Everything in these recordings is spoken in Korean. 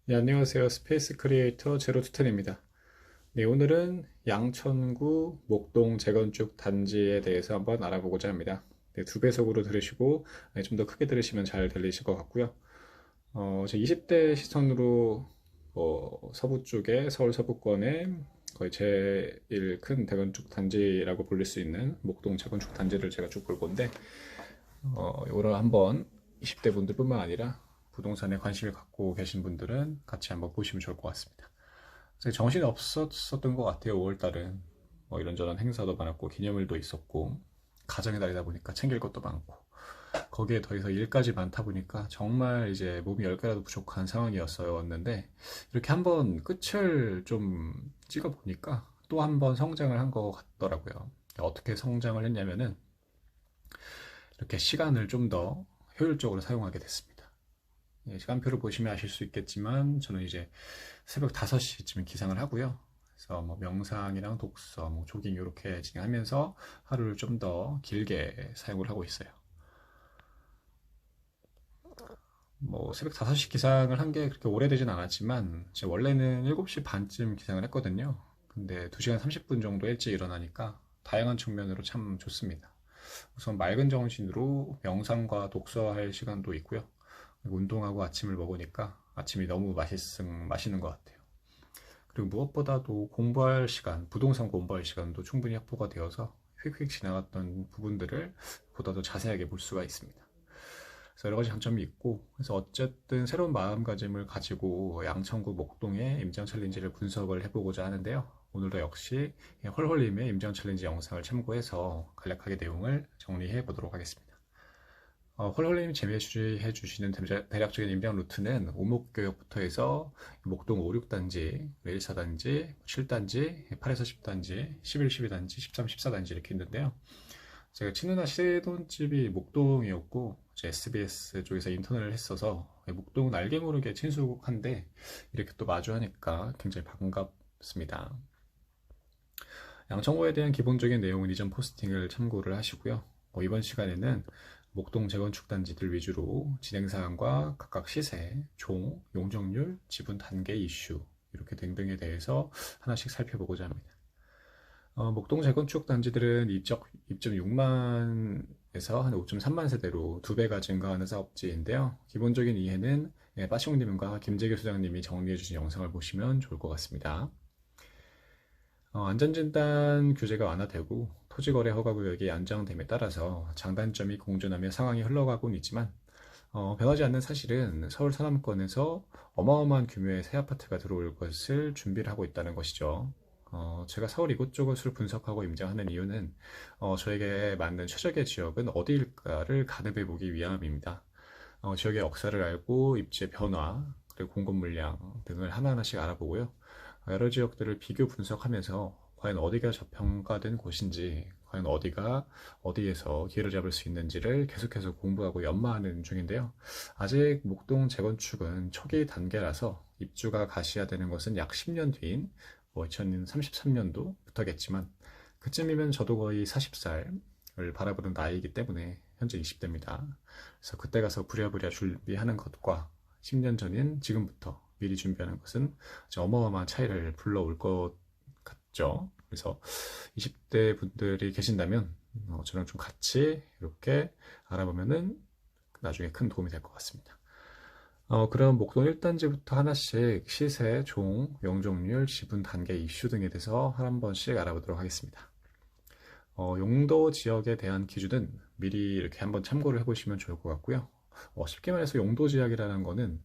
네, 안녕하세요. 스페이스 크리에이터 제로투텐입니다. 네, 오늘은 양천구 목동 재건축 단지에 대해서 한번 알아보고자 합니다. 네, 두 배속으로 들으시고 좀 더 크게 들으시면 잘 들리실 것 같고요. 제 20대 시선으로 서부 쪽에 서울 서부권에 거의 제일 큰 재건축 단지라고 불릴 수 있는 목동 재건축 단지를 제가 쭉 볼 건데 이거를 한번 20대 분들뿐만 아니라 부동산에 관심을 갖고 계신 분들은 같이 한번 보시면 좋을 것 같습니다. 정신이 없었던 것 같아요. 5월달은 뭐 이런저런 행사도 많았고 기념일도 있었고 가정의 달이다 보니까 챙길 것도 많고 거기에 더해서 일까지 많다 보니까 정말 이제 몸이 10개라도 부족한 상황이었는데 이렇게 한번 끝을 좀 찍어 보니까 또 한번 성장을 한 것 같더라고요. 어떻게 성장을 했냐면은 이렇게 시간을 좀 더 효율적으로 사용하게 됐습니다. 예, 시간표를 보시면 아실 수 있겠지만 저는 이제 새벽 5시쯤 기상을 하고요. 그래서 뭐 명상이랑 독서, 뭐 조깅 이렇게 진행하면서 하루를 좀 더 길게 사용을 하고 있어요. 뭐 새벽 5시 기상을 한 게 그렇게 오래되진 않았지만 제 원래는 7시 반쯤 기상을 했거든요. 근데 2시간 30분 정도 일찍 일어나니까 다양한 측면으로 참 좋습니다. 우선 맑은 정신으로 명상과 독서할 시간도 있고요. 그리고 운동하고 아침을 먹으니까 아침이 너무 맛있는 것 같아요. 그리고 무엇보다도 공부할 시간, 부동산 공부할 시간도 충분히 확보가 되어서 휙휙 지나갔던 부분들을 보다 더 자세하게 볼 수가 있습니다. 그래서 여러 가지 장점이 있고, 그래서 어쨌든 새로운 마음가짐을 가지고 양천구 목동의 임장 챌린지를 분석을 해보고자 하는데요. 오늘도 역시 헐헐님의 임장 챌린지 영상을 참고해서 간략하게 내용을 정리해 보도록 하겠습니다. 홀홀님이 제시해 주시는 대략적인 임장 루트는 오목교역부터 해서 목동 5, 6단지, 1, 4단지, 7단지, 8에서 10단지, 11, 12단지, 13, 14단지 이렇게 있는데요. 제가 친누나 시돈집이 목동이었고 제 SBS 쪽에서 인턴을 했어서 목동은 알게 모르게 친숙한데 이렇게 또 마주하니까 굉장히 반갑습니다. 양천구에 대한 기본적인 내용은 이전 포스팅을 참고를 하시고요. 이번 시간에는 목동 재건축 단지들 위주로 진행사항과 각각 시세, 종, 용적률, 지분 단계 이슈 이렇게 등등에 대해서 하나씩 살펴보고자 합니다. 목동 재건축 단지들은 입점 6만에서 한 5.3만 세대로 2배가 증가하는 사업지인데요. 기본적인 이해는 빠시공님과 김재규 소장님이 정리해 주신 영상을 보시면 좋을 것 같습니다. 안전진단 규제가 완화되고 토지거래 허가구역이 안정됨에 따라서 장단점이 공존하며 상황이 흘러가고는 있지만 변하지 않는 사실은 서울 서남권에서 어마어마한 규모의 새 아파트가 들어올 것을 준비를 하고 있다는 것이죠. 제가 서울 이곳저곳을 분석하고 임장하는 이유는 저에게 맞는 최적의 지역은 어디일까를 가늠해 보기 위함입니다. 지역의 역사를 알고 입지 변화, 그리고 공급 물량 등을 하나하나씩 알아보고요. 여러 지역들을 비교 분석하면서 과연 어디가 저평가된 곳인지, 과연 어디가 어디에서 기회를 잡을 수 있는지를 계속해서 공부하고 연마하는 중인데요. 아직 목동 재건축은 초기 단계라서 입주가 가시화되는 것은 약 10년 뒤인 2033년도부터겠지만 그쯤이면 저도 거의 40살을 바라보는 나이이기 때문에 현재 20대입니다. 그래서 그때 가서 부랴부랴 준비하는 것과 10년 전인 지금부터 미리 준비하는 것은 어마어마한 차이를 불러올 것 같죠. 그래서 20대 분들이 계신다면 저랑 좀 같이 이렇게 알아보면은 나중에 큰 도움이 될 것 같습니다. 그럼 목동 1단지부터 하나씩 시세, 종, 용적률, 지분 단계, 이슈 등에 대해서 한 번씩 알아보도록 하겠습니다. 용도 지역에 대한 기준은 미리 이렇게 한번 참고를 해보시면 좋을 것 같고요. 쉽게 말해서 용도 지역이라는 거는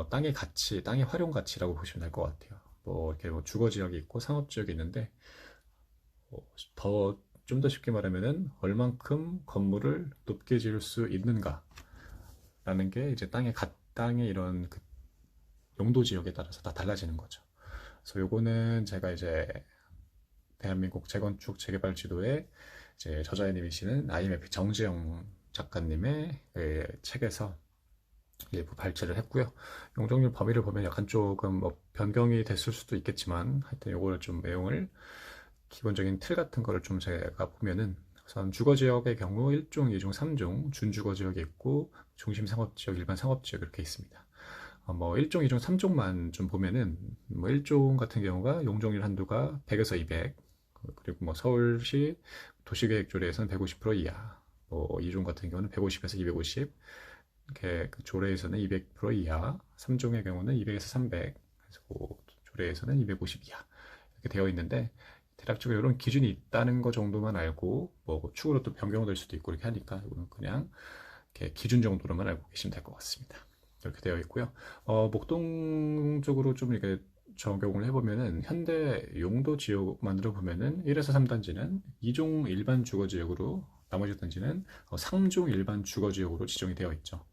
땅의 가치, 땅의 활용 가치라고 보시면 될 것 같아요. 이렇게 주거 지역이 있고 상업 지역이 있는데 좀 더 쉽게 말하면은 얼만큼 건물을 높게 지을 수 있는가라는 게 이제 땅의 이런 그 용도 지역에 따라서 다 달라지는 거죠. 그래서 요거는 제가 이제 대한민국 재건축 재개발 지도에 이제 저자님이시는 IMF 정지영 작가님의 그 책에서 일부 발췌를 했고요. 용적률 범위를 보면 약간 조금 변경이 됐을 수도 있겠지만 하여튼 요거를 좀 내용을 기본적인 틀 같은 거를 좀 제가 보면은 우선 주거지역의 경우 1종, 2종, 3종 준주거지역이 있고 중심상업지역, 일반 상업지역 이렇게 있습니다. 뭐 1종, 2종, 3종만 좀 보면은 뭐 1종 같은 경우가 용적률 한도가 100에서 200, 그리고 뭐 서울시 도시계획 조례에서는 150% 이하, 뭐 2종 같은 경우는 150에서 250, 이렇게 그 조례에서는 200% 이하, 3종의 경우는 200에서 300, 그리고 조례에서는 250 이하 이렇게 되어 있는데, 대략적으로 이런 기준이 있다는 거 정도만 알고 뭐 추후로 또 변경될 수도 있고 이렇게 하니까 이거는 그냥 이렇게 기준 정도로만 알고 계시면 될 것 같습니다. 이렇게 되어 있고요. 목동 쪽으로 좀 이렇게 적용을 해보면은 현대 용도 지역만으로 보면은 1에서 3단지는 2종 일반 주거지역으로, 나머지 단지는 3종 일반 주거지역으로 지정이 되어 있죠.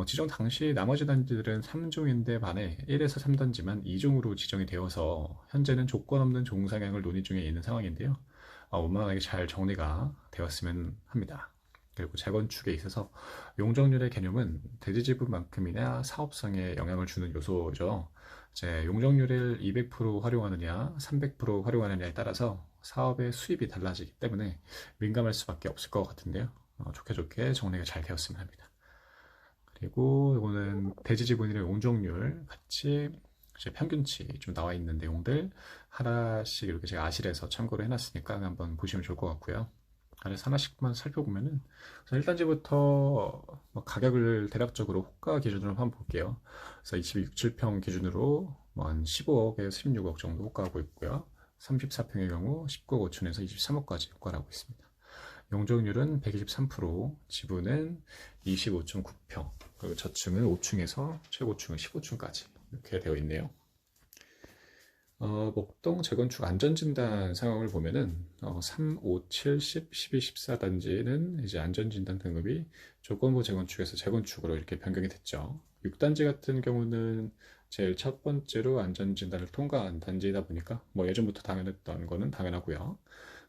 지정 당시 나머지 단지들은 3종인데 반해 1에서 3단지만 2종으로 지정이 되어서 현재는 조건 없는 종상향을 논의 중에 있는 상황인데요. 원만하게 잘 정리가 되었으면 합니다. 그리고 재건축에 있어서 용적률의 개념은 대지지분만큼이나 사업성에 영향을 주는 요소죠. 이제 용적률을 200% 활용하느냐, 300% 활용하느냐에 따라서 사업의 수입이 달라지기 때문에 민감할 수밖에 없을 것 같은데요. 좋게 좋게 정리가 잘 되었으면 합니다. 그리고 이거는 대지지분이랑 용적률 같이 이제 평균치 좀 나와 있는 내용들 하나씩 이렇게 제가 아실에서 참고를 해놨으니까 한번 보시면 좋을 것 같고요. 그래서 하나씩만 살펴보면은 1단지부터 가격을 대략적으로 호가 기준으로 한번 볼게요. 그래서 26평 기준으로 한 15억에서 16억 정도 호가하고 있고요. 34평의 경우 19억 5천에서 23억까지 호가를 하고 있습니다. 용적률은 123%, 지분은 25.9평, 그리고 저층은 5층에서 최고층은 15층까지 이렇게 되어 있네요. 목동 재건축 안전진단 상황을 보면은 3, 5, 7, 10, 12, 14단지는 이제 안전진단 등급이 조건부 재건축에서 재건축으로 이렇게 변경이 됐죠. 6단지 같은 경우는 제일 첫 번째로 안전진단을 통과한 단지이다 보니까 뭐 예전부터 당연했던 거는 당연하고요.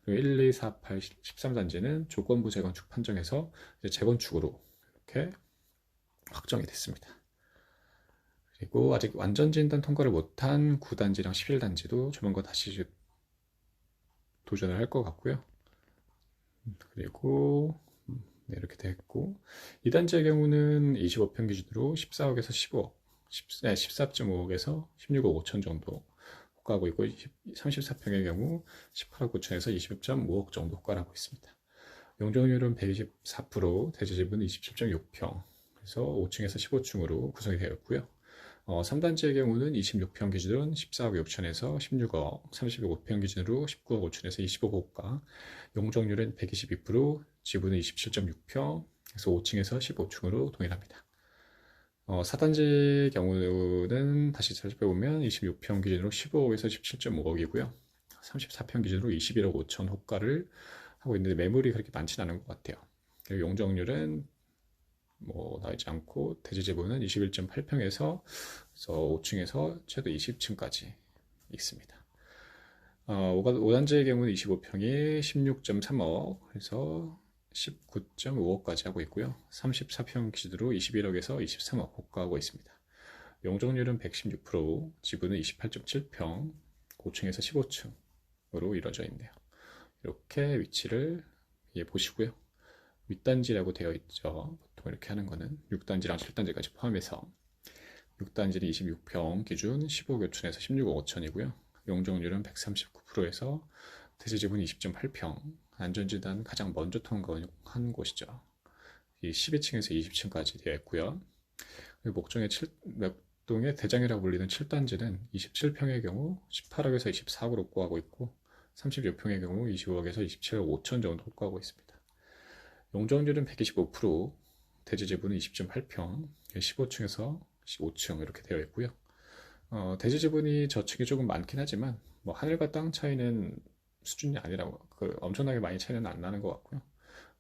그리고 1, 2, 4, 8, 13단지는 조건부 재건축 판정에서 이제 재건축으로 이렇게 확정이 됐습니다. 그리고 아직 완전 진단 통과를 못한 9단지랑 11단지도 조만간 다시 도전을 할 것 같고요. 그리고 네, 이렇게 됐고, 2단지의 경우는 25평 기준으로 14억에서 15억, 14.5억에서 16억 5천 정도 호가하고 있고, 34평의 경우 18억 9천에서 20.5억 정도 호가를 하고 있습니다. 용적률은 124%, 대지집은 27.6평, 그래서 5층에서 15층으로 구성이 되어 있고요. 3단지의 경우는 26평 기준으로 14억 6천에서 16억, 35평 기준으로 19억 5천에서 25억 호가, 용적률은 122%, 지분은 27.6평, 그래서 5층에서 15층으로 동일합니다. 4단지의 경우는 다시 살펴보면 26평 기준으로 15억에서 17.5억이고요. 34평 기준으로 21억 5천 호가를 하고 있는데 매물이 그렇게 많지는 않은 것 같아요. 그리고 용적률은 뭐 나오지 않고 대지지분은 21.8평에서 5층에서 최대 20층까지 있습니다. 5단지의 경우는 25평이 16.3억, 그래서 19.5억까지 하고 있고요. 34평 기준으로 21억에서 23억 호가하고 있습니다. 용적률은 116%, 지분은 28.7평, 5층에서 15층으로 이루어져 있네요. 이렇게 위치를 보시고요. 윗단지라고 되어 있죠. 보통 이렇게 하는 거는 6단지랑 7단지까지 포함해서 6단지는 26평 기준 15억 교촌에서 16억 5천이고요. 용적률은 139%에서 대지지분 20.8평, 안전진단 가장 먼저 통과한 곳이죠. 이 12층에서 20층까지 되어 있고요. 목동의 대장이라고 불리는 7단지는 27평의 경우 18억에서 24억으로 호가하고 있고 36평의 경우 25억에서 27억 5천 정도 호가하고 있습니다. 용적률은 125%, 대지지분은 20.8평, 15층에서 15층 이렇게 되어 있고요. 대지지분이 저층이 조금 많긴 하지만 뭐 하늘과 땅 차이는 수준이 아니라고 엄청나게 많이 차이는 안 나는 것 같고요.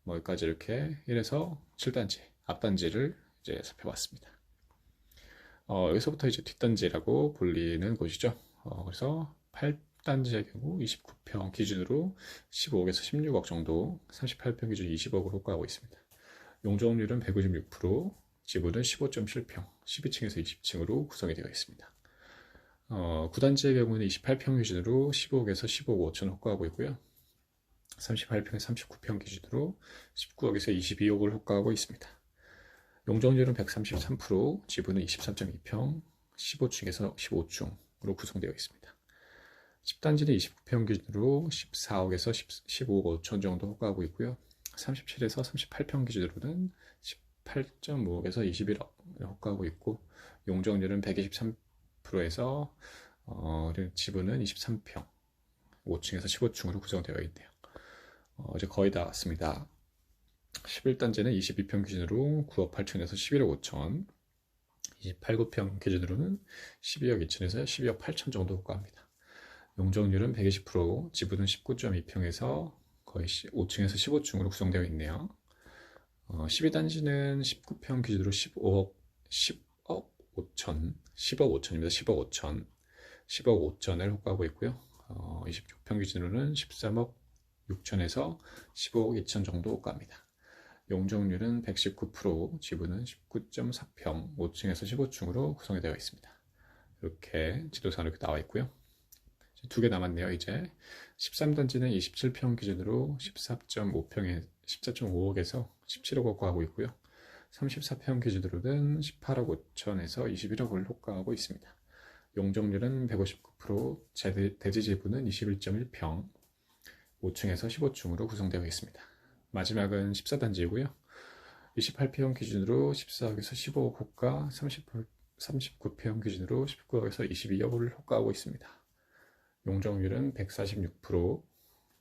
뭐 여기까지 이렇게 1에서 7단지 앞단지를 이제 살펴봤습니다. 여기서부터 이제 뒷단지라고 불리는 곳이죠. 그래서 8단지의 경우 29평 기준으로 15억에서 16억 정도, 38평 기준 20억을 호가하고 있습니다. 용적률은 196%, 지분은 15.7평, 12층에서 20층으로 구성이 되어 있습니다. 9단지의 경우는 28평 기준으로 15억에서 15억 5천 호가하고 있고요. 38평에 39평 기준으로 19억에서 22억을 호가하고 있습니다. 용적률은 133%, 지분은 23.2평, 15층에서 15층으로 구성되어 있습니다. 10단지는 29평 기준으로 14억에서 15억 5천 정도 호가하고 있고요. 37에서 38평 기준으로는 18.5억에서 21억 호가하고 있고, 용적률은 123%에서 지분은 23평, 5층에서 15층으로 구성되어 있네요. 이제 거의 다 왔습니다. 11단지는 22평 기준으로 9억 8천에서 11억 5천, 28구평 기준으로는 12억 2천에서 12억 8천 정도 호가합니다. 용적률은 120%, 지분은 19.2평에서 거의 5층에서 15층으로 구성되어 있네요. 12단지는 19평 기준으로 10억 5천입니다. 10억 5천, 10억 5천을 호가하고 있고요. 26평 기준으로는 13억 6천에서 15억 2천 정도 호가합니다. 용적률은 119%, 지분은 19.4평, 5층에서 15층으로 구성이 되어 있습니다. 이렇게 지도상으로 이렇게 나와 있고요. 두 개 남았네요. 이제 13단지는 27평 기준으로 14.5억에서 17억 호가하고 있고요. 34평 기준으로는 18억 5천에서 21억을 호가하고 있습니다. 용적률은 159%, 대지 지분은 21.1평, 5층에서 15층으로 구성되어 있습니다. 마지막은 14단지이고요. 28평 기준으로 14억에서 15억 호가, 39평 기준으로 19억에서 22억을 호가하고 있습니다. 용적률은 146%,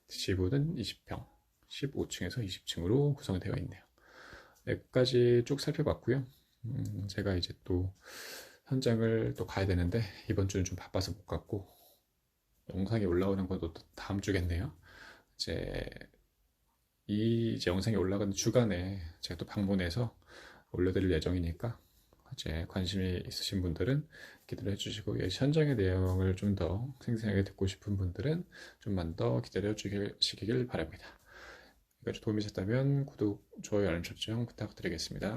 지분은 20평, 15층에서 20층으로 구성되어 있네요. 여기까지 쭉 살펴봤고요. 제가 이제 또 현장을 또 가야 되는데 이번 주는 좀 바빠서 못 갔고, 영상이 올라오는 건 또 다음 주겠네요. 이제 영상이 올라가는 주간에 제가 또 방문해서 올려드릴 예정이니까, 이제 관심이 있으신 분들은 기다려 주시고, 현장의 내용을 좀 더 생생하게 듣고 싶은 분들은 좀만 더 기다려 주시길 바랍니다. 여기까지 도움이 되셨다면 구독, 좋아요, 알림 설정 부탁드리겠습니다.